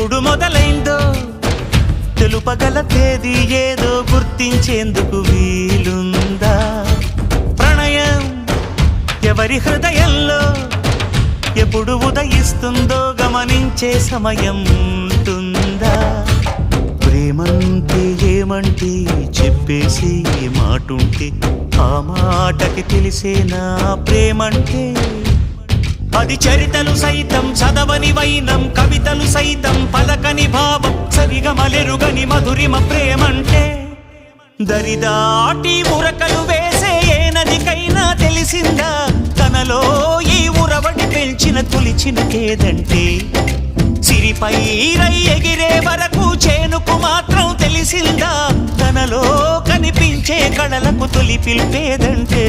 ఎప్పుడు మొదలైందో తెలుపగల తేదీ ఏదో గుర్తించేందుకు వీలుందా? ప్రణయం ఎవరి హృదయంలో ఎప్పుడు ఉదయిస్తుందో గమనించే సమయం ఉంటుందా? ప్రేమంటే ఏమంటే చెప్పేసి మాటుంటే ఆ మాటకి తెలిసేనా ప్రేమంటే? అది చరితలు సైతం చదవని వైనం, కవితలు సైతం పలకని భావం, సరిగమలెరుగని మధురిమ ప్రేమంటే. దరిదాటి ఉరకలు వేసే ఏ నదికైనా తెలిసిందా తనలో ఈ ఉరవడి పెంచిన తొలిచిన కేదంటే? సిరిపై రై ఎగిరే వరకు చేనుకు మాత్రం తెలిసిందా తనలో కనిపించే కళలకు తొలి పిలిపేదంటే?